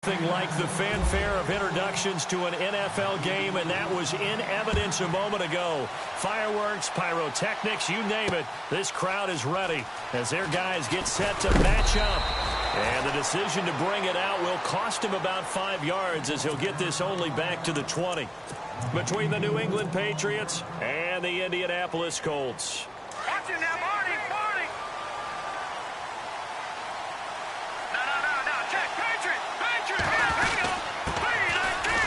Nothing like the fanfare of introductions to an NFL game, and that was in evidence a moment ago. Fireworks, pyrotechnics, you name it. This crowd is ready as their guys get set to match up. And the decision to bring it out will cost him about 5 yards as he'll get this only back to the 20. Between the New England Patriots and the Indianapolis Colts. Watch it now, Marty, Marty. No, check, Patriot, here we go.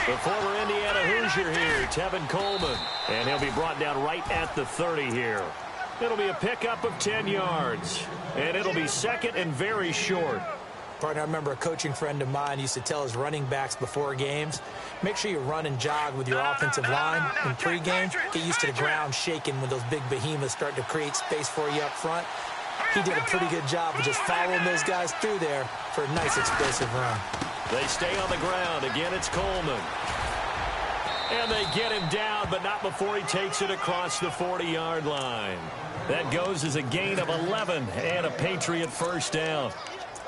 The former Indiana Hoosier here, Tevin Coleman. And he'll be brought down right at the 30 here. It'll be a pickup of 10 yards. And it'll be second and very short. Partner, I remember a coaching friend of mine used to tell his running backs before games, make sure you run and jog with your offensive line in pregame. Get used to the ground shaking when those big behemoths start to create space for you up front. He did a pretty good job of just following those guys through there for a nice explosive run. They stay on the ground. Again, it's Coleman. And they get him down, but not before he takes it across the 40-yard line. That goes as a gain of 11 and a Patriot first down.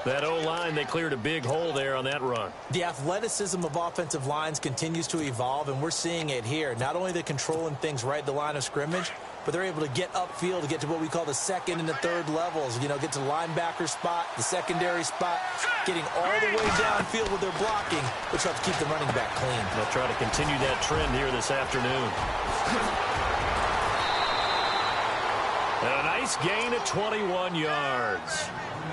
That O-line, they cleared a big hole there on that run. The athleticism of offensive lines continues to evolve, and we're seeing it here. Not only are they controlling things right at the line of scrimmage, but they're able to get upfield to get to what we call the second and the third levels. You know, get to the linebacker spot, the secondary spot, getting all the way downfield with their blocking, which helps keep the running back clean. They'll try to continue that trend here this afternoon. And a nice gain of 21 yards.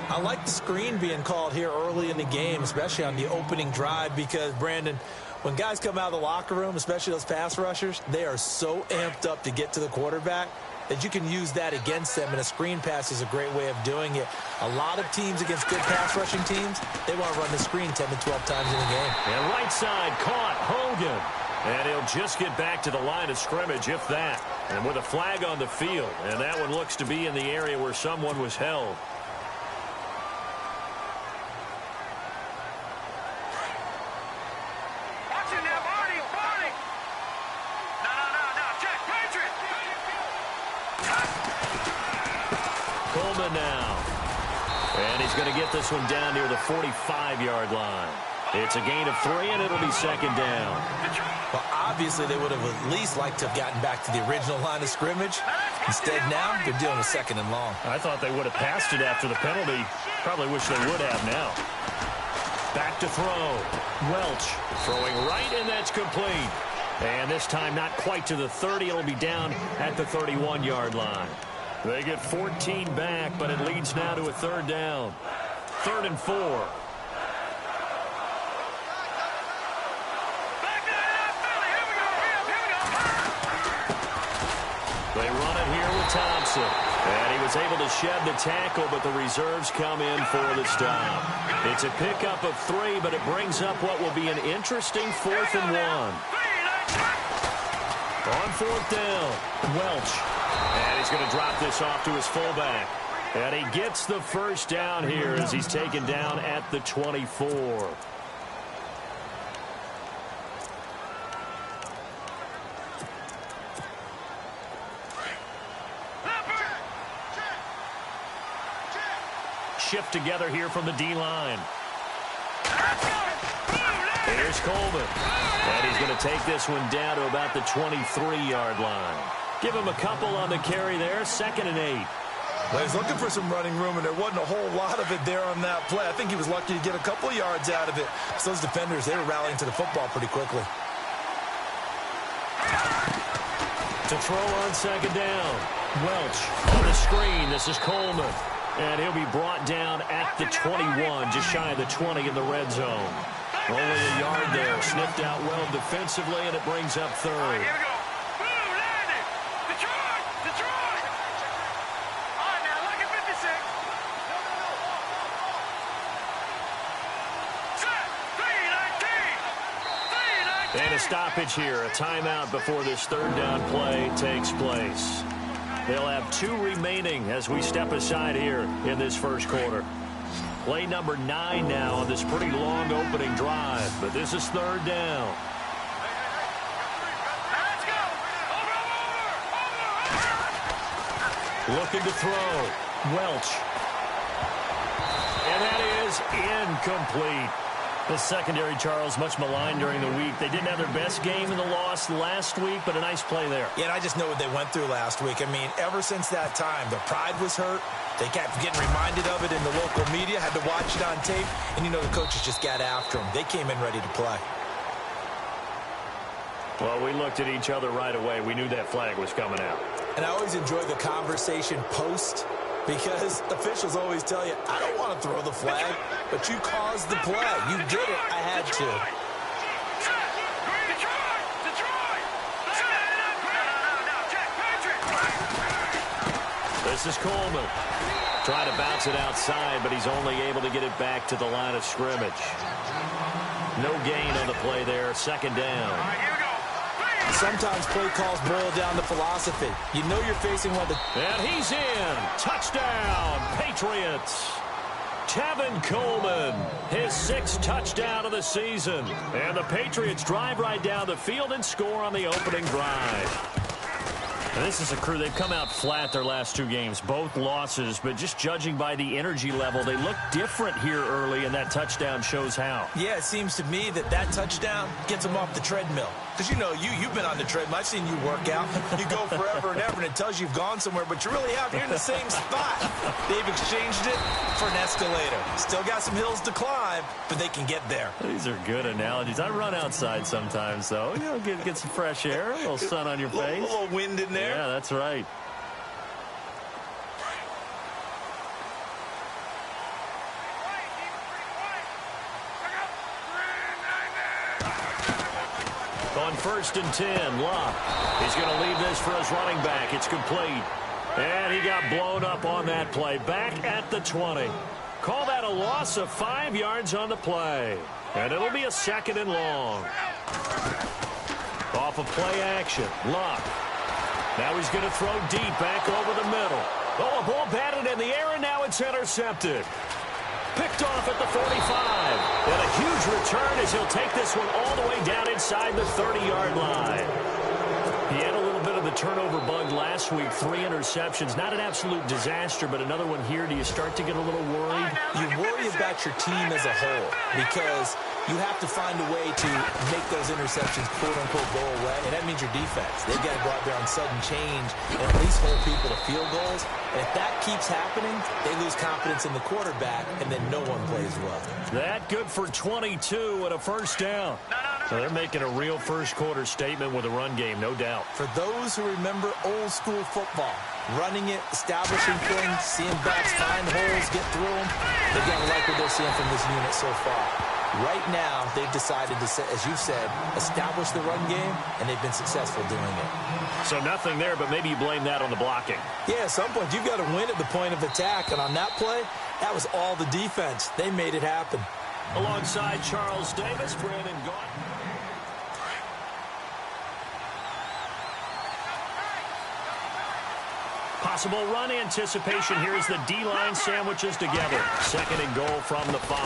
I like the screen being called here early in the game, especially on the opening drive, because, Brandon, when guys come out of the locker room, especially those pass rushers, they are so amped up to get to the quarterback that you can use that against them, and a screen pass is a great way of doing it. A lot of teams against good pass rushing teams, they want to run the screen 10 to 12 times in a game. And right side caught Hogan. And he'll just get back to the line of scrimmage, if that. And with a flag on the field, and that one looks to be in the area where someone was held. Coleman now. And he's going to get this one down near the 45-yard line. It's a gain of 3, and it'll be second down. Well, obviously, they would have at least liked to have gotten back to the original line of scrimmage. Instead, now, they're dealing with second and long. I thought they would have passed it after the penalty. Probably wish they would have now. Back to throw. Welch throwing right, and that's complete. And this time, not quite to the 30. It'll be down at the 31-yard line. They get 14 back, but it leads now to a third down. 3rd and 4. They run it here with Thompson. And he was able to shed the tackle, but the reserves come in for the stop. It's a pickup of 3, but it brings up what will be an interesting 4th and 1. On 4th down, Welch. And he's going to drop this off to his fullback. And he gets the first down here as he's taken down at the 24. Shift together here from the D-line. Here's Coleman. And he's going to take this one down to about the 23-yard line. Give him a couple on the carry there. 2nd and 8. Well, he's looking for some running room, and there wasn't a whole lot of it there on that play. I think he was lucky to get a couple of yards out of it. So those defenders, they were rallying to the football pretty quickly. To throw on 2nd down. Welch on the screen. This is Coleman. And he'll be brought down at the 21, just shy of the 20 in the red zone. Only a yard there. Sniffed out well defensively, and it brings up 3rd. And a stoppage here, a timeout before this 3rd down play takes place. They'll have 2 remaining as we step aside here in this first quarter. Play number 9 now on this pretty long opening drive, but this is 3rd down. Looking to throw. Welch. And that is incomplete. The secondary, Charles, much maligned during the week. They didn't have their best game in the loss last week, but a nice play there. Yeah, and I just know what they went through last week. I mean, ever since that time, their pride was hurt. They kept getting reminded of it in the local media, had to watch it on tape, and, the coaches just got after them. They came in ready to play. Well, we looked at each other right away. We knew that flag was coming out. And I always enjoy the conversation post, because officials always tell you, I don't want to throw the flag, but you caused the play. You did it. I had to. This is Coleman. Trying to bounce it outside, but he's only able to get it back to the line of scrimmage. No gain on the play there. Second down. Sometimes play calls boil down to philosophy. You know you're facing one of the... And he's in. Touchdown, Patriots. Tevin Coleman, his 6th touchdown of the season. And the Patriots drive right down the field and score on the opening drive. And this is a crew, they've come out flat their last 2 games, both losses, but just judging by the energy level, they look different here early, and that touchdown shows how. Yeah, it seems to me that touchdown gets them off the treadmill. Because, you've been on the treadmill. I've seen you work out. You go forever and ever, and it tells you you've gone somewhere, but you really have. You're in the same spot. They've exchanged it for an escalator. Still got some hills to climb, but they can get there. These are good analogies. I run outside sometimes, though. Get some fresh air, a little sun on your face. A little wind in there. Yeah, that's right. On 1st and 10, Locke. He's going to leave this for his running back. It's complete. And he got blown up on that play. Back at the 20. Call that a loss of 5 yards on the play. And it'll be a 2nd and long. Off of play action, Locke. Now he's going to throw deep back over the middle. Oh, a ball batted in the air, and now it's intercepted. Picked off at the 45. And a huge return as he'll take this one all the way down inside the 30-yard line. He had a little bit of the turnover bug last week. 3 interceptions. Not an absolute disaster, but another one here. Do you start to get a little worried? You worry about your team as a whole because you have to find a way to make those interceptions, quote-unquote, go away, and that means your defense. They've got to go out there on sudden change and at least hold people to field goals. And if that keeps happening, they lose confidence in the quarterback, and then no one plays well. That good for 22 and a 1st down. So they're making a real first-quarter statement with a run game, no doubt. For those who remember old-school football, running it, establishing things, seeing backs find holes, get through them, they're going to like what they're seeing from this unit so far. Right now, they've decided to, as you said, establish the run game, and they've been successful doing it. So nothing there, but maybe you blame that on the blocking. Yeah, at some point, you've got to win at the point of attack, and on that play, that was all the defense. They made it happen. Alongside Charles Davis, Brandon Gaunt. Possible run anticipation. Here's the D-line sandwiches together. 2nd and goal from the 5.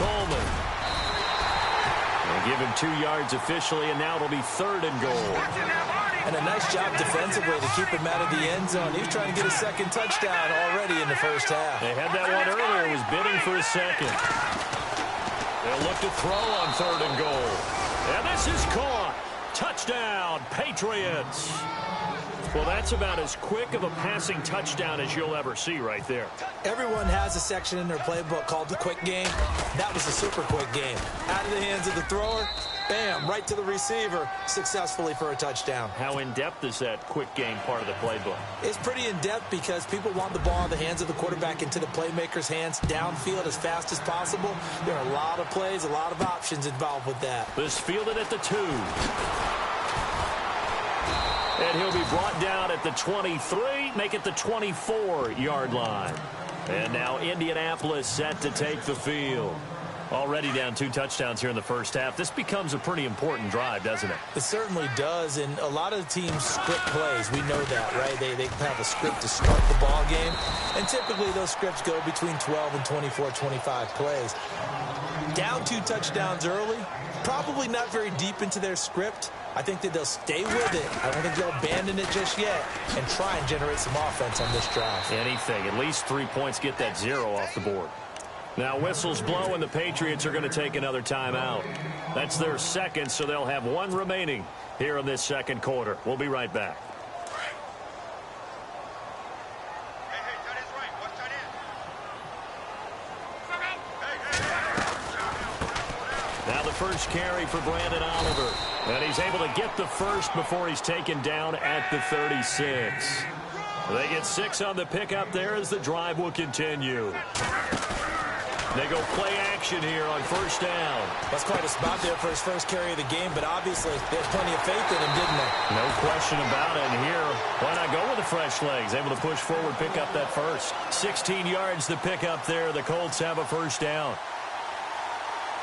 Coleman. They'll give him 2 yards officially, and now it'll be 3rd and goal. And a nice job defensively to keep him out of the end zone. He was trying to get a 2nd touchdown already in the 1st half. They had that one earlier. He was bidding for a 2nd. They'll look to throw on 3rd and goal. And this is caught. Touchdown, Patriots. Well, that's about as quick of a passing touchdown as you'll ever see right there. Everyone has a section in their playbook called the quick game. That was a super quick game. Out of the hands of the thrower, bam, right to the receiver, successfully for a touchdown. How in-depth is that quick game part of the playbook? It's pretty in-depth because people want the ball in the hands of the quarterback into the playmaker's hands downfield as fast as possible. There are a lot of plays, a lot of options involved with that. This fielded at the 2. And he'll be brought down at the 23, make it the 24-yard line. And now Indianapolis set to take the field. Already down 2 touchdowns here in the 1st half. This becomes a pretty important drive, doesn't it? It certainly does, and a lot of teams script plays. We know that, right? They have a script to start the ball game, and typically those scripts go between 12 and 24, 25 plays. Down 2 touchdowns early, probably not very deep into their script. I think that they'll stay with it. I don't think they'll abandon it just yet and try and generate some offense on this drive. Anything. At least 3 points, get that 0 off the board. Now whistles blow, and the Patriots are going to take another timeout. That's their second, so they'll have one remaining here in this second quarter. We'll be right back. Now the first carry for Brandon Oliver. And he's able to get the first before he's taken down at the 36. They get 6 on the pickup there as the drive will continue. They go play action here on first down. That's quite a spot there for his first carry of the game, but obviously they had plenty of faith in him, didn't they? No question about it. And here, why not go with the fresh legs? Able to push forward, pick up that first. 16 yards to pick up there. The Colts have a first down.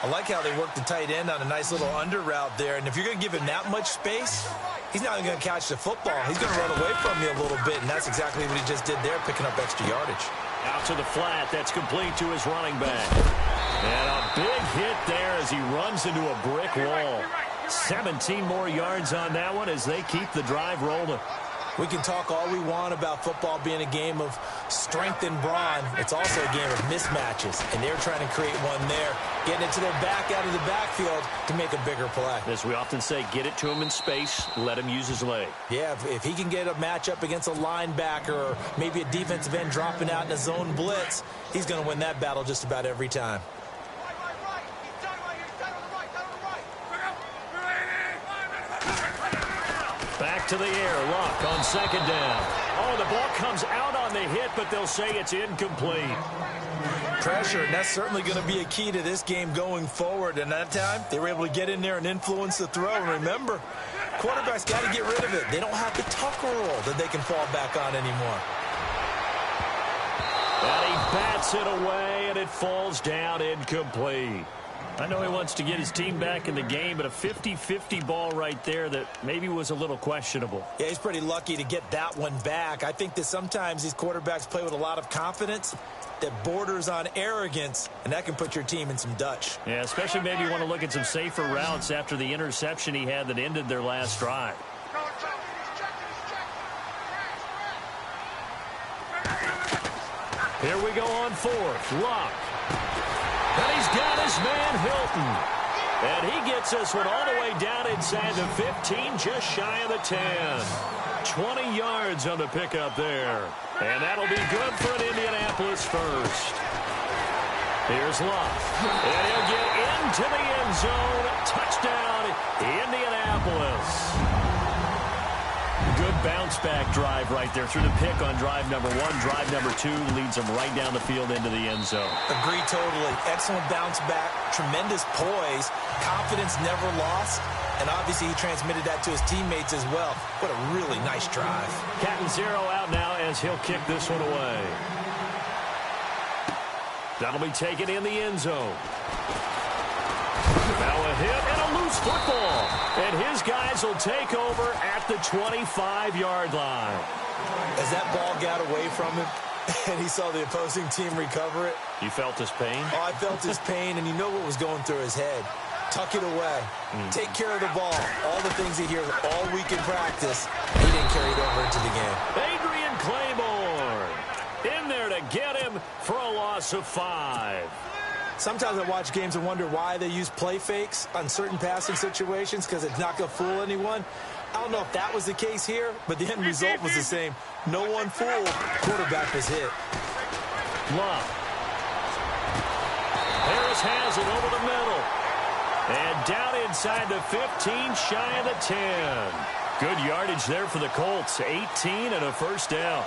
I like how they work the tight end on a nice little under route there. And if you're going to give him that much space, he's not going to catch the football. He's going to run away from you a little bit, and that's exactly what he just did there, picking up extra yardage. Out to the flat. That's complete to his running back. And a big hit there as he runs into a brick wall. 17 more yards on that one as they keep the drive rolling. We can talk all we want about football being a game of strength and brawn. It's also a game of mismatches, and they're trying to create one there, getting it to their back out of the backfield to make a bigger play. As we often say, get it to him in space, let him use his leg. Yeah, if he can get a matchup against a linebacker or maybe a defensive end dropping out in a zone blitz, he's going to win that battle just about every time. Back to the air. Luck on second down. Oh, the ball comes out on the hit, but they'll say it's incomplete. Pressure, and that's certainly going to be a key to this game going forward. And that time, they were able to get in there and influence the throw. And remember, quarterbacks got to get rid of it. They don't have the tucker roll that they can fall back on anymore. And he bats it away, and it falls down incomplete. I know he wants to get his team back in the game, but a 50-50 ball right there that maybe was a little questionable. Yeah, he's pretty lucky to get that one back. I think that sometimes these quarterbacks play with a lot of confidence that borders on arrogance, and that can put your team in some Dutch. Yeah, especially maybe you want to look at some safer routes after the interception he had that ended their last drive. Here we go on fourth. Luck. And he's got his man Hilton. And he gets this one all the way down inside the 15, just shy of the 10. 20 yards on the pickup there. And that'll be good for an Indianapolis first. Here's Luck. And he'll get into the end zone. Touchdown, Indianapolis. Good bounce-back drive right there through the pick on drive number 1. Drive number 2 leads them right down the field into the end zone. Agree totally. Excellent bounce-back, tremendous poise, confidence never lost, and obviously he transmitted that to his teammates as well. What a really nice drive. Captain Zero out now as he'll kick this one away. That'll be taken in the end zone. Now a hit and a loose football. And his guys will take over at the 25-yard line. As that ball got away from him and he saw the opposing team recover it. You felt his pain? Oh, I felt his pain, and you know what was going through his head. Tuck it away. Take care of the ball. All the things he hears all week in practice, he didn't carry it over into the game. Adrian Claiborne in there to get him for a loss of 5. Sometimes I watch games and wonder why they use play fakes on certain passing situations because it's not going to fool anyone. I don't know if that was the case here, but the end result was the same. No one fooled. Quarterback was hit. Luck. Harris has it over the middle. And down inside the 15, shy of the 10. Good yardage there for the Colts. 18 and a first down.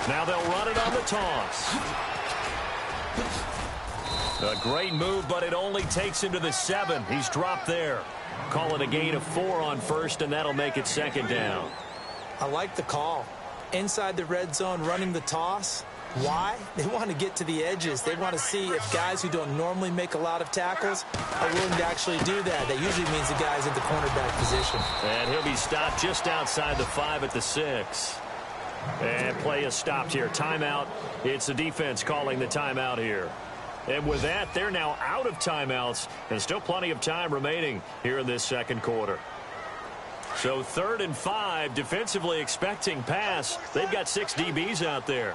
Now they'll run it on the toss. A great move, but it only takes him to the 7. He's dropped there. Call it a gain of 4 on first, and that'll make it second down. I like the call. Inside the red zone, running the toss. Why? They want to get to the edges. They want to see if guys who don't normally make a lot of tackles are willing to actually do that. That usually means the guy's in the cornerback position. And he'll be stopped just outside the 5 at the 6. And play is stopped here. Timeout. It's the defense calling the timeout here. And with that, they're now out of timeouts. And still plenty of time remaining here in this second quarter. So 3rd and 5, defensively expecting pass. They've got 6 DBs out there.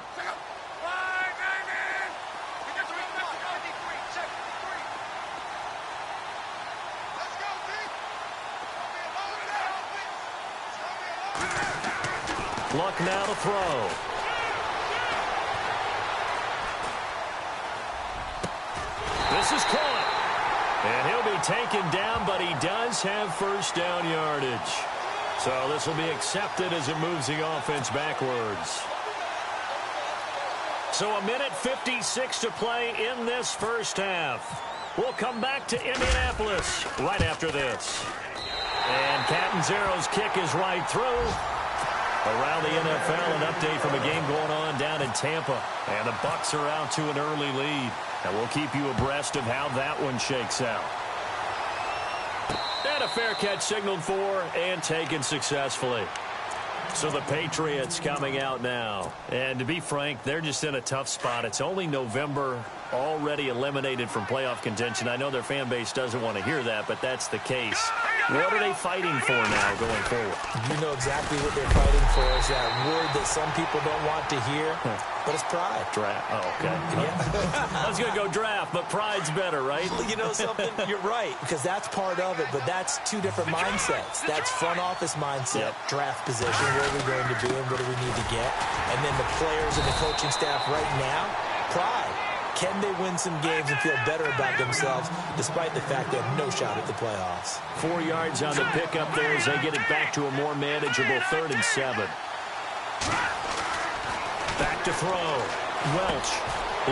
Luck now to throw. This is caught. And he'll be taken down, but he does have first down yardage. So this will be accepted as it moves the offense backwards. So 1:56 to play in this first half. We'll come back to Indianapolis right after this. And Catanzaro's kick is right through. Around the NFL, an update from a game going on down in Tampa. And the Bucs are out to an early lead. And we'll keep you abreast of how that one shakes out. And a fair catch signaled for and taken successfully. So the Patriots coming out now. And to be frank, they're just in a tough spot. It's only November, already eliminated from playoff contention. I know their fan base doesn't want to hear that, but that's the case. What are they fighting for now going forward? You know exactly what they're fighting for. Is that word that some people don't want to hear, but it's pride. Draft. Oh, okay. Yeah. I was going to go draft, but pride's better, right? You know something? You're right, because that's part of it, but that's two different mindsets. That's front office mindset, draft position, where we're going to be and what do we need to get. And then the players and the coaching staff right now, pride. Can they win some games and feel better about themselves despite the fact they have no shot at the playoffs? 4 yards on the pickup there as they get it back to a more manageable 3rd and 7. Back to throw. Welch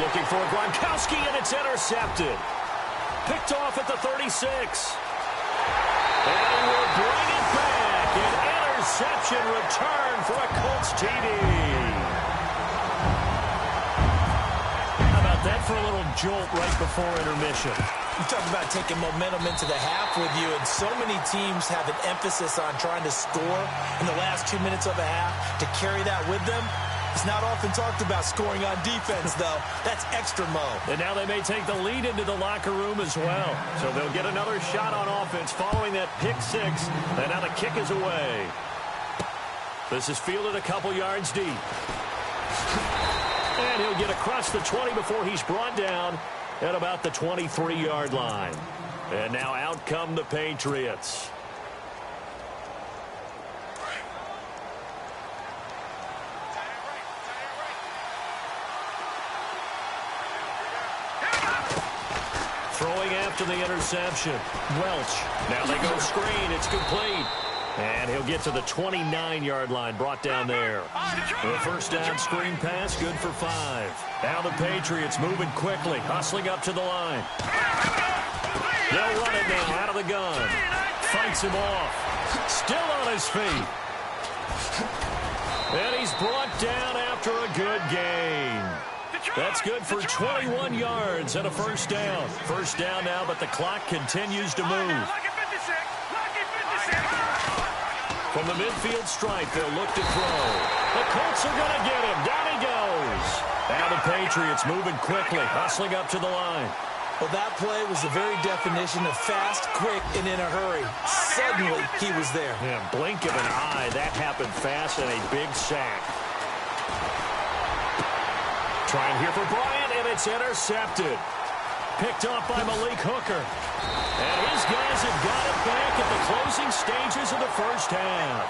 looking for Gronkowski, and it's intercepted. Picked off at the 36. And we'll bring it back. An interception return for a Colts TD. That for a little jolt right before intermission. You talk about taking momentum into the half with you, and so many teams have an emphasis on trying to score in the last 2 minutes of a half to carry that with them. It's not often talked about scoring on defense, though. That's extra mo. And now they may take the lead into the locker room as well. So they'll get another shot on offense following that pick 6, and now the kick is away. This is fielded a couple yards deep. And he'll get across the 20 before he's brought down at about the 23-yard line. And now out come the Patriots. Throwing after the interception. Welch. Now they go screen. It's complete. And he'll get to the 29-yard line, brought down there. The first down screen pass, good for 5. Now the Patriots moving quickly, hustling up to the line. They'll run it now out of the gun. Fights him off. Still on his feet. And he's brought down after a good gain. That's good for 21 yards and a first down. First down now, but the clock continues to move. From the midfield stripe, they'll look to throw. The Colts are going to get him. Down he goes. Now the Patriots moving quickly, hustling up to the line. Well, that play was the very definition of fast, quick, and in a hurry. Suddenly, he was there. Yeah, blink of an eye. That happened fast and a big sack. Trying here for Bryant, and it's intercepted. Picked off by Malik Hooker. And his guys have got it back at the closing stages of the first half.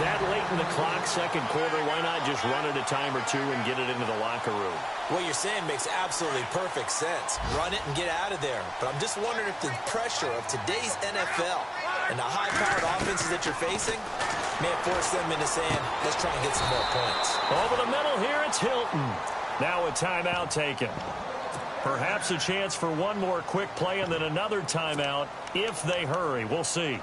That late in the clock, second quarter, why not just run it a time or two and get it into the locker room? What you're saying makes absolutely perfect sense. Run it and get out of there. But I'm just wondering if the pressure of today's NFL and the high-powered offenses that you're facing may have forced them into saying, let's try and get some more points. Over the middle here, it's Hilton. Now a timeout taken. Perhaps a chance for one more quick play and then another timeout if they hurry. We'll see.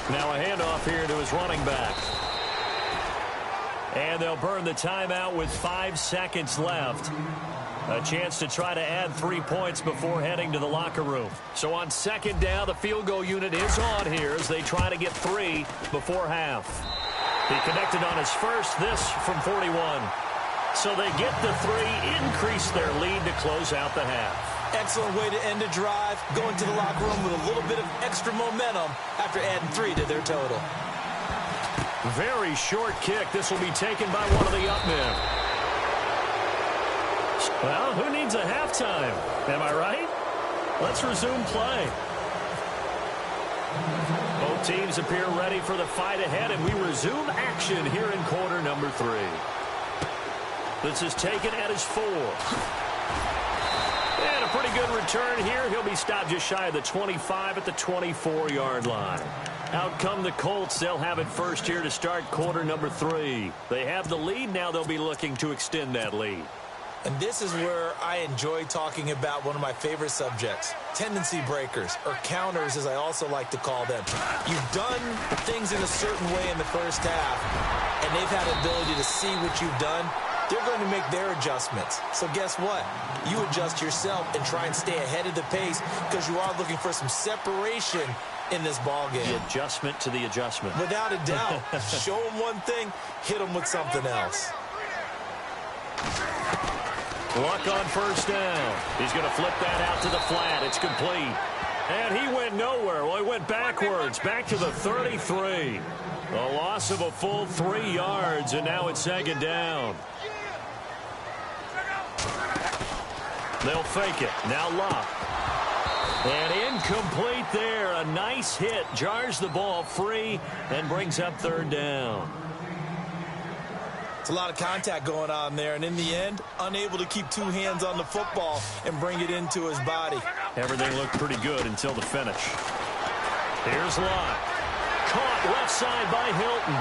Now a handoff here to his running back. And they'll burn the timeout with 5 seconds left. A chance to try to add 3 points before heading to the locker room. So on second down, the field goal unit is on here as they try to get 3 before half. He connected on his first, this from 41. So they get the 3, increase their lead to close out the half. Excellent way to end a drive, going to the locker room with a little bit of extra momentum after adding 3 to their total. Very short kick. This will be taken by one of the up men. Well, who needs a halftime? Am I right? Let's resume play. Both teams appear ready for the fight ahead, and we resume action here in quarter number 3. This is taken at his 4. And a pretty good return here. He'll be stopped just shy of the 25 at the 24-yard line. Out come the Colts. They'll have it first here to start quarter number 3. They have the lead. Now they'll be looking to extend that lead. And this is where I enjoy talking about one of my favorite subjects, tendency breakers, or counters as I also like to call them. You've done things in a certain way in the first half, and they've had the ability to see what you've done. They're going to make their adjustments. So guess what? You adjust yourself and try and stay ahead of the pace because you are looking for some separation in this ball game. The adjustment to the adjustment. Without a doubt. Show them one thing, hit them with something else. Luck on first down. He's going to flip that out to the flat. It's complete. And he went nowhere. Well, he went backwards, back to the 33. A loss of a full 3 yards, and now it's second down. They'll fake it. Now Luck. And incomplete there. A nice hit. Jars the ball free and brings up third down. It's a lot of contact going on there, and in the end, unable to keep 2 hands on the football and bring it into his body. Everything looked pretty good until the finish. Here's Luck. Caught left side by Hilton.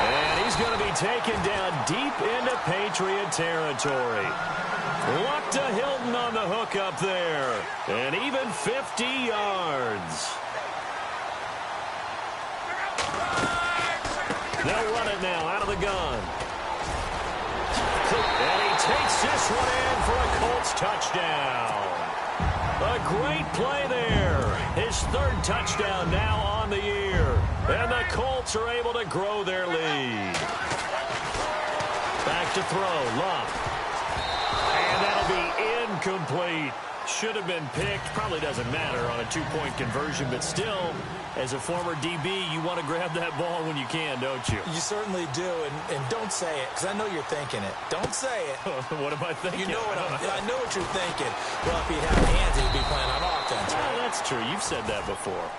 And he's going to be taken down deep into Patriot territory. Luck to Hilton on the hook up there. And even 50 yards. They'll run it now out of the gun. And he takes this one in for a Colts touchdown. A great play there. His 3rd touchdown now on the year. And the Colts are able to grow their lead. Back to throw. Luck. And that'll be incomplete. Should have been picked. Probably doesn't matter on a 2-point conversion, but still, as a former DB, you want to grab that ball when you can, don't you? You certainly do, and don't say it, because I know you're thinking it. Don't say it. What am I thinking? You know what I know what you're thinking. Well, if he had hands, he'd be playing on offense. Right? That's true. You've said that before.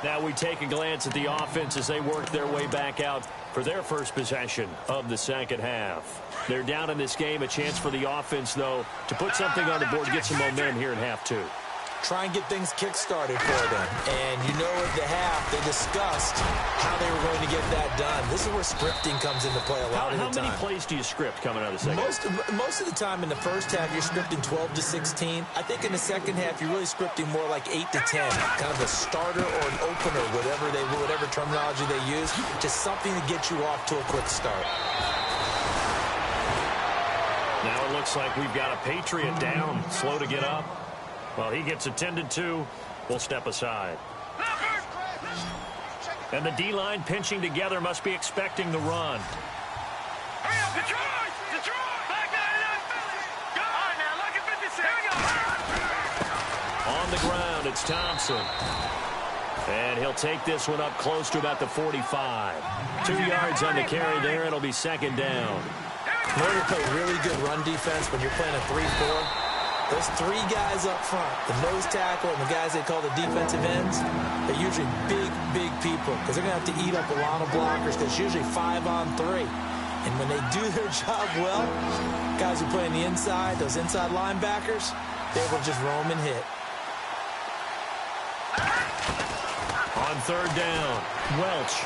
Now we take a glance at the offense as they work their way back out for their first possession of the second half. They're down in this game. A chance for the offense, though, to put something on the board, get some momentum here in half 2. Try and get things kick-started for them. And you know at the half, they discussed how they were going to get that done. This is where scripting comes into play a lot of the time. How many plays do you script coming out of the second? Most of the time in the first half, you're scripting 12 to 16. I think in the second half, you're really scripting more like 8 to 10. Kind of a starter or an opener, whatever terminology they use. Just something to get you off to a quick start. Now it looks like we've got a Patriot down, slow to get up. Well, he gets attended to. We'll step aside. And the D-line pinching together must be expecting the run. Hurry up, Detroit! Detroit! Back 99! Go on now, look at 56. Here we go! On the ground, it's Thompson. And he'll take this one up close to about the 45. 2 yards on the carry there. It'll be second down. In order to play really good run defense when you're playing a 3-4, those 3 guys up front, the nose tackle and the guys they call the defensive ends, they're usually big people because they're going to have to eat up a lot of blockers because it's usually 5-on-3. And when they do their job well, guys who play on the inside, those inside linebackers, they will just roam and hit. On third down, Welch.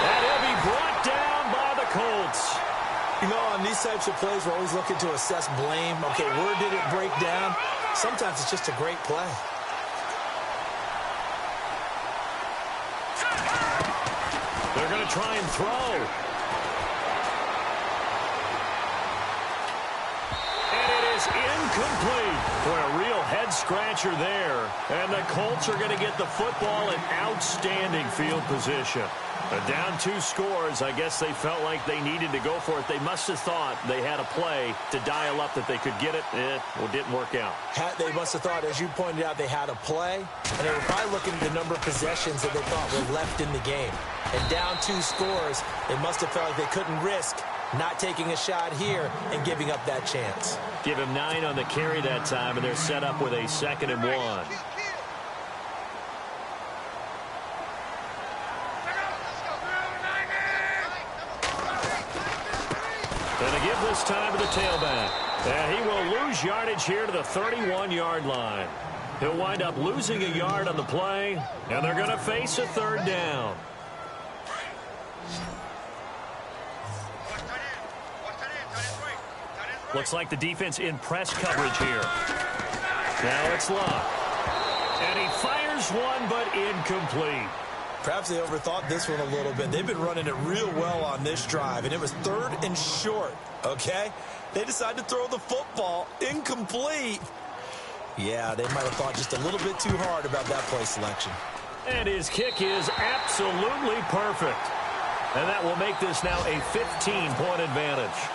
And he'll be brought down by the Colts. You know, on these types of plays, we're always looking to assess blame. Okay, where did it break down? Sometimes it's just a great play. They're going to try and throw. Incomplete. Boy, a real head-scratcher there. And the Colts are going to get the football in outstanding field position. Down 2 scores, I guess they felt like they needed to go for it. They must have thought they had a play to dial up that they could get it. It didn't work out. They must have thought, as you pointed out, they had a play. And they were probably looking at the number of possessions that they thought were left in the game. And down 2 scores, they must have felt like they couldn't risk not taking a shot here and giving up that chance. Give him 9 on the carry that time, and they're set up with a 2nd and 1. And to give this time to the tailback. And he will lose yardage here to the 31-yard line. He'll wind up losing a yard on the play, and they're going to face a 3rd down. Looks like the defense in press coverage here. Now it's Luck. And he fires one, but incomplete. Perhaps they overthought this one a little bit. They've been running it real well on this drive, and it was 3rd and short, okay? They decided to throw the football incomplete. Yeah, they might have thought just a little bit too hard about that play selection. And his kick is absolutely perfect. And that will make this now a 15-point advantage.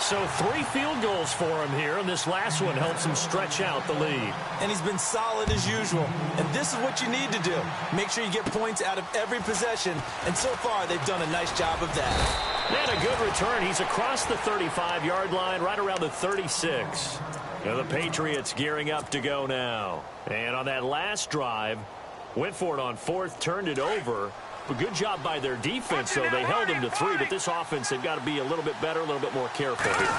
So 3 field goals for him here, and this last one helps him stretch out the lead. And he's been solid as usual. And this is what you need to do. Make sure you get points out of every possession. And so far, they've done a nice job of that. And a good return. He's across the 35-yard line, right around the 36. Now the Patriots gearing up to go now. And on that last drive, went for it on 4th, turned it over. A good job by their defense, though. They held him to 3, but this offense, they've got to be a little bit better, a little bit more careful here.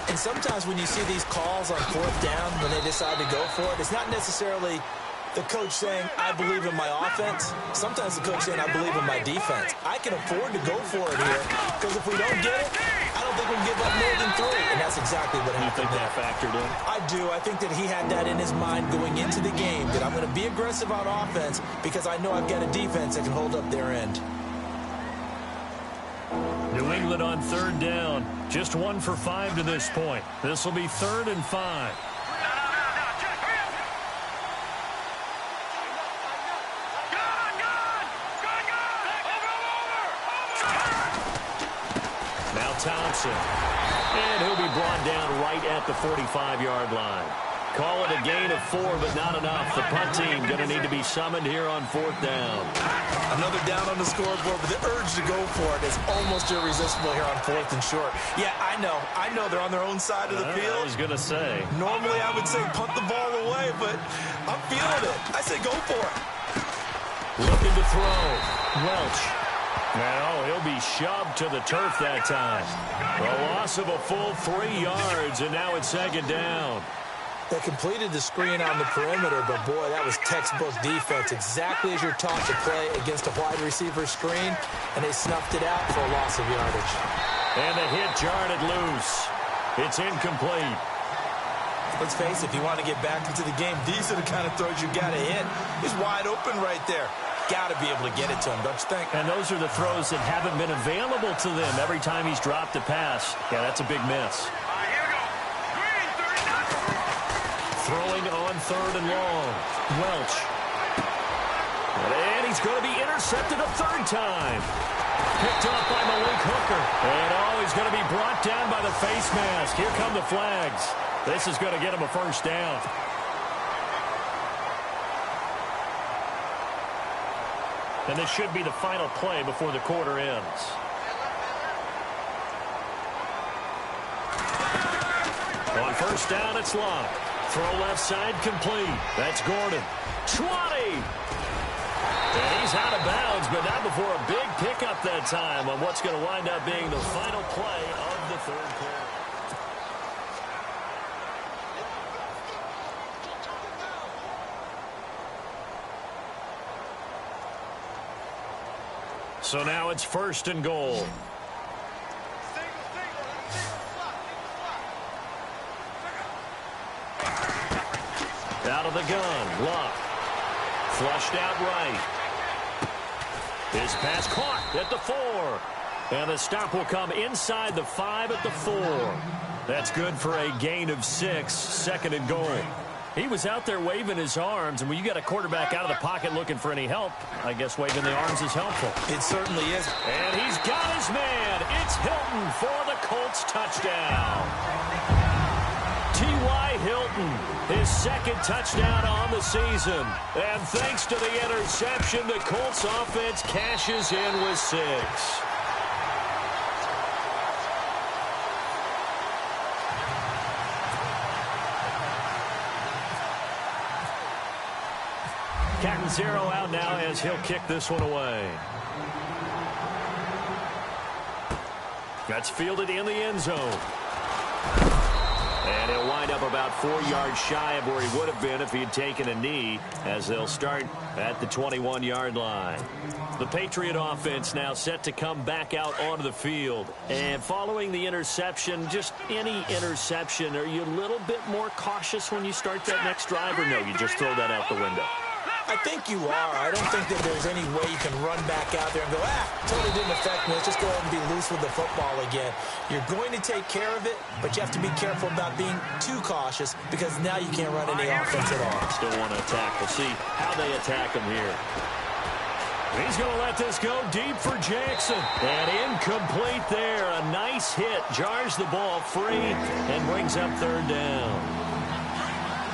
And sometimes when you see these calls on 4th down, when they decide to go for it, it's not necessarily the coach saying, I believe in my offense. Sometimes the coach saying, I believe in my defense. I can afford to go for it here, because if we don't get it, I don't think we'll give up more than 3. And that's exactly what happened. You think that factored in? I do. I think that he had that in his mind going into the game, that I'm going to be aggressive on offense because I know I've got a defense that can hold up their end. New England on 3rd down. Just 1 for 5 to this point. This will be 3rd and 5. Thompson. And he'll be brought down right at the 45-yard line. Call it a gain of 4, but not enough. The punt team going to need to be summoned here on 4th down. Another down on the scoreboard, but the urge to go for it is almost irresistible here on 4th and short. Yeah, I know they're on their own side of the field. I was going to say. Normally I would say punt the ball away, but I'm feeling it. I say go for it. Looking to throw. Welch. Now he'll be shoved to the turf that time. A loss of a full 3 yards, and now it's 2nd down. They completed the screen on the perimeter, but boy, that was textbook defense. Exactly as you're taught to play against a wide receiver screen, and they snuffed it out for a loss of yardage. And the hit jarred it loose. It's incomplete. Let's face it, if you want to get back into the game, these are the kind of throws you got to hit. He's wide open right there. Got to be able to get it to him, don't you think? And those are the throws that haven't been available to them every time he's dropped a pass. Yeah, that's a big miss. Throwing on 3rd and long. Welch. And he's going to be intercepted a 3rd time. Picked up by Malik Hooker. And he's going to be brought down by the face mask. Here come the flags. This is going to get him a 1st down. And this should be the final play before the quarter ends. On 1st down, it's Luck. Throw left side complete. That's Gordon. 20! And he's out of bounds, but not before a big pickup that time on what's going to wind up being the final play of the 3rd quarter. So now it's 1st and goal. Out of the gun, Luck. Flushed out right. His pass caught at the 4. And the stop will come inside the 5 at the 4. That's good for a gain of 6, second and goal. He was out there waving his arms, and when you got a quarterback out of the pocket looking for any help, I guess waving the arms is helpful. It certainly is. And he's got his man. It's Hilton for the Colts touchdown. T.Y. Hilton, his second touchdown on the season. And thanks to the interception, the Colts offense cashes in with 6. Catanzaro out now as he'll kick this one away. That's fielded in the end zone. And he'll wind up about 4 yards shy of where he would have been if he had taken a knee, as they'll start at the 21-yard line. The Patriot offense now set to come back out onto the field. And following the interception, just any interception, are you a little bit more cautious when you start that next drive, or no, you just throw that out the window? I think you are. I don't think that there's any way you can run back out there and go, totally didn't affect me. Let's just go ahead and be loose with the football again. You're going to take care of it, but you have to be careful about being too cautious because now you can't run any offense at all. Still want to attack. We'll see how they attack him here. He's going to let this go deep for Jackson. And incomplete there. A nice hit. Jars the ball free and brings up third down.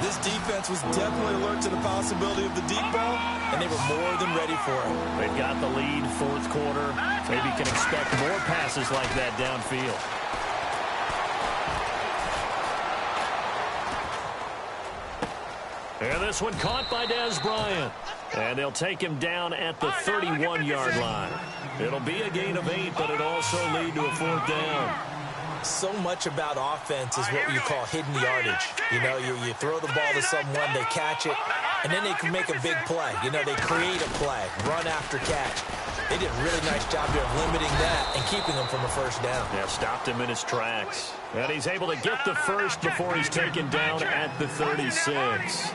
This defense was definitely alert to the possibility of the deep ball, and they were more than ready for it. They've got the lead, fourth quarter. Maybe can expect more passes like that downfield. And this one caught by Dez Bryant. And they'll take him down at the 31-yard line. It'll be a gain of 8, but it'll also lead to a fourth down. So much about offense is what you call hidden yardage. You know, you throw the ball to someone, they catch it, and then they can make a big play. You know, they create a play, run after catch. They did a really nice job there of limiting that and keeping him from a first down. Yeah, stopped him in his tracks. And he's able to get the first before he's taken down at the 36.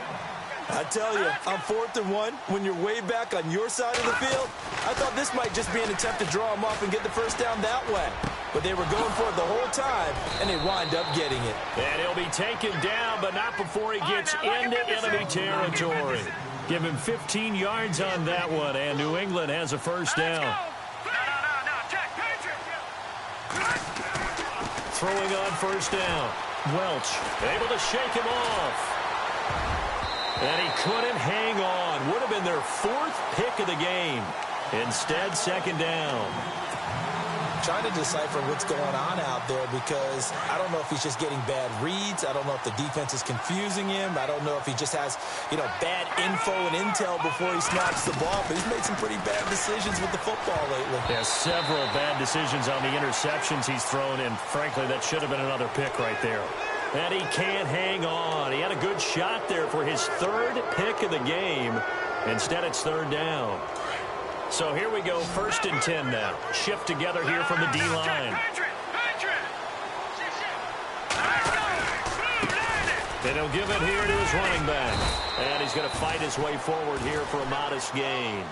I tell you, on 4th and 1, when you're way back on your side of the field, I thought this might just be an attempt to draw him off and get the first down that way. But they were going for it the whole time, and they wind up getting it. And he'll be taken down, but not before he gets into enemy territory. Give him 15 yards on that one, and New England has a first down. Throwing on first down. Welch able to shake him off. And he couldn't hang on. Would have been their 4th pick of the game. Instead, second down. Trying to decipher what's going on out there because I don't know if he's just getting bad reads. I don't know if the defense is confusing him. I don't know if he just has, bad info and intel before he snaps the ball. But he's made some pretty bad decisions with the football lately. Yeah, several bad decisions on the interceptions he's thrown, and frankly, that should have been another pick right there. And he can't hang on. He had a good shot there for his 3rd pick of the game. Instead, it's third down. So here we go, 1st and 10 now. Shift together here from the D-line. And he'll give it here to his running back. And he's going to fight his way forward here for a modest gain.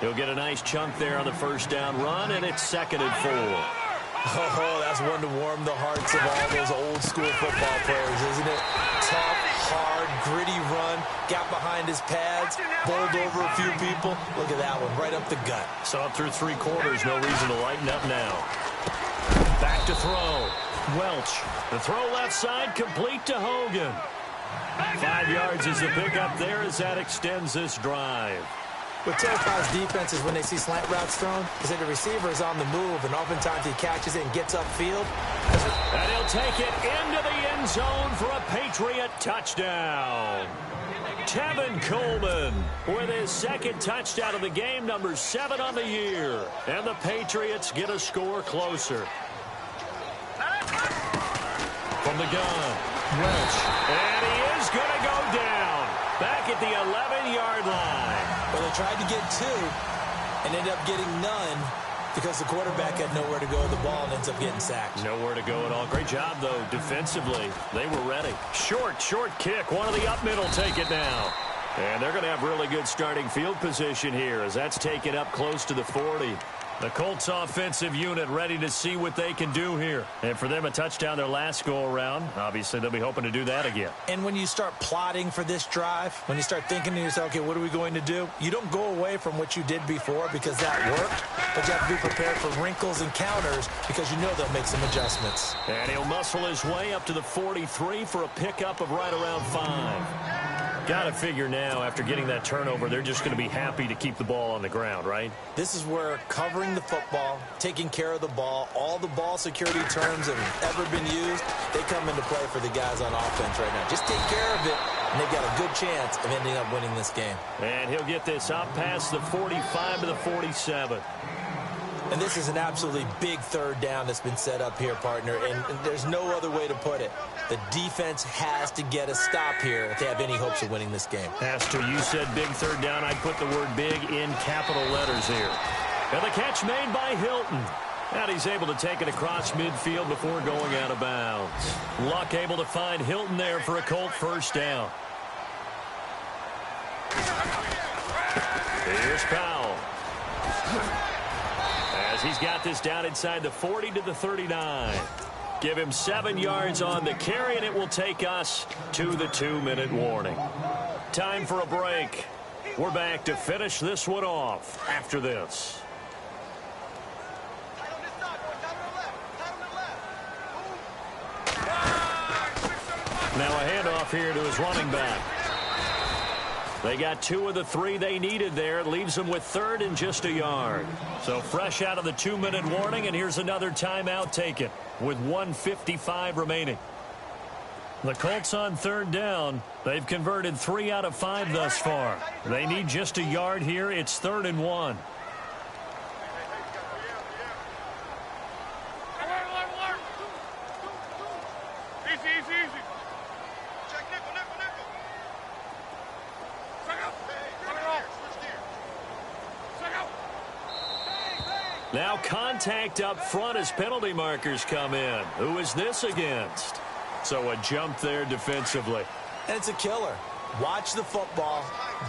He'll get a nice chunk there on the first down run, and it's 2nd and 4. Oh, that's one to warm the hearts of all those old-school football players, isn't it? Tough, hard, gritty run, got behind his pads, bowled over a few people. Look at that one, right up the gut. Saw it through 3 quarters, no reason to lighten up now. Back to throw. Welch, the throw left side, complete to Hogan. 5 yards is the pickup there as that extends this drive. What terrifies defenses when they see slant routes thrown is that the receiver is on the move, and oftentimes he catches it and gets upfield. And he'll take it into the end zone for a Patriot touchdown. Tevin Coleman with his 2nd touchdown of the game, number 7 on the year. And the Patriots get a score closer. From the gun, Welch. And he is going to go down. Back at the 11-yard line. Well, they tried to get 2 and ended up getting none because the quarterback had nowhere to go with the ball and ends up getting sacked. Nowhere to go at all. Great job, though, defensively. They were ready. Short kick. One of the up middle take it now. And they're going to have really good starting field position here as that's taken up close to the 40. The Colts offensive unit ready to see what they can do here. And for them, a touchdown their last go-around. Obviously, they'll be hoping to do that again. And when you start plotting for this drive, when you start thinking to yourself, okay, what are we going to do? You don't go away from what you did before because that worked, but you have to be prepared for wrinkles and counters because you know they'll make some adjustments. And he'll muscle his way up to the 43 for a pickup of right around 5. Got to figure now, after getting that turnover, they're just going to be happy to keep the ball on the ground, right? This is where covering the football, taking care of the ball, all the ball security terms that have ever been used, they come into play for the guys on offense right now. Just take care of it, and they've got a good chance of ending up winning this game. And he'll get this up past the 45 to the 47. And this is an absolutely big third down that's been set up here, partner, and there's no other way to put it. The defense has to get a stop here if they have any hopes of winning this game. Has to. You said big third down. I'd put the word big in capital letters here. And the catch made by Hilton. And he's able to take it across midfield before going out of bounds. Luck able to find Hilton there for a Colt first down. Here's Powell. As he's got this down inside the 40 to the 39. Give him 7 yards on the carry, and it will take us to the 2-minute warning. Time for a break. We're back to finish this one off after this. Now a handoff here to his running back. They got 2 of the 3 they needed there. It leaves them with 3rd and just a yard. So fresh out of the 2-minute warning, and here's another timeout taken with 1:55 remaining. The Colts on 3rd down. They've converted 3 out of 5 thus far. They need just a yard here. It's 3rd and 1. Easy. Check nickel. Now contact up front as penalty markers come in. Who is this against? So a jump there defensively. And it's a killer. Watch the football.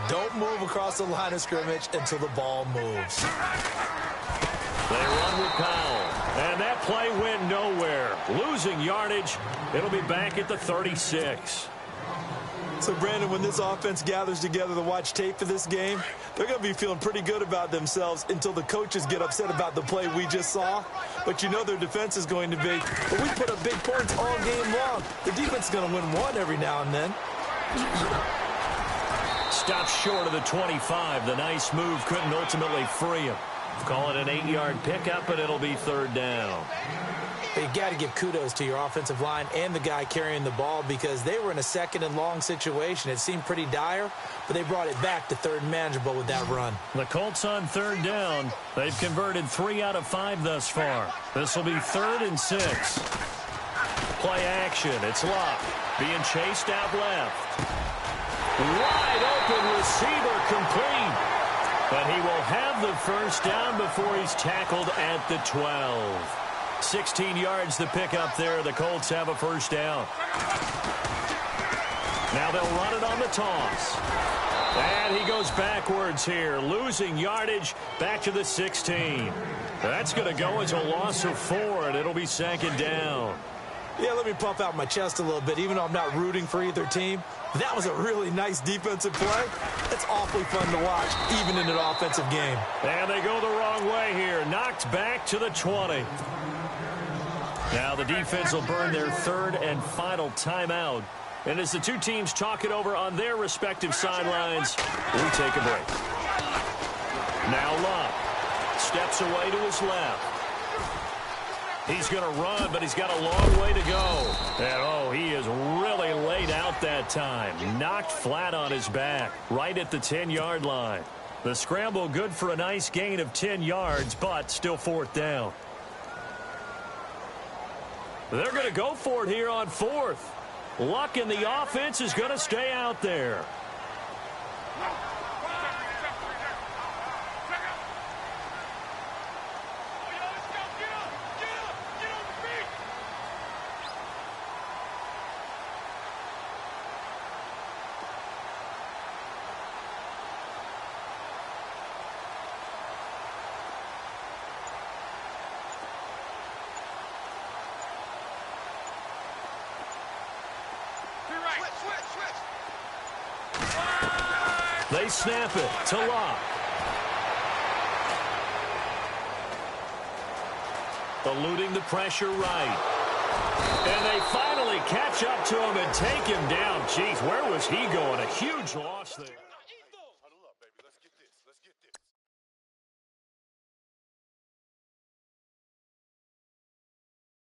Don't move across the line of scrimmage until the ball moves. They run with Powell. And that play went nowhere. Losing yardage. It'll be back at the 36. So, Brandon, when this offense gathers together to watch tape for this game, they're going to be feeling pretty good about themselves until the coaches get upset about the play we just saw. But you know their defense is going to be, but we put up big points all game long. The defense is going to win one every now and then. Stops short of the 25. The nice move couldn't ultimately free him. Call it an 8-yard pickup, and it'll be 3rd down. But you got to give kudos to your offensive line and the guy carrying the ball because they were in a 2nd and long situation. It seemed pretty dire, but they brought it back to 3rd and manageable with that run. The Colts on 3rd down. They've converted 3 out of 5 thus far. This will be 3rd and 6. Play action. It's Luck being chased out left. Wide open receiver complete. But he will have the first down before he's tackled at the 12. 16 yards to pick up there. The Colts have a first down. Now they'll run it on the toss. And he goes backwards here, losing yardage back to the 16. That's going to go as a loss of 4, and it'll be 2nd down. Yeah, let me puff out my chest a little bit, even though I'm not rooting for either team. That was a really nice defensive play. It's awfully fun to watch, even in an offensive game. And they go the wrong way here. Knocked back to the 20. Now the defense will burn their 3rd and final timeout. And as the two teams talk it over on their respective sidelines, we take a break. Now Luck steps away to his left. He's going to run, but he's got a long way to go. And, he is really laid out that time. Knocked flat on his back, right at the 10-yard line. The scramble good for a nice gain of 10 yards, but still 4th down. They're going to go for it here on 4th. Luck in the offense is going to stay out there. They snap it to Locke. Eluding the pressure right. And they finally catch up to him and take him down. Jeez, where was he going? A huge loss there.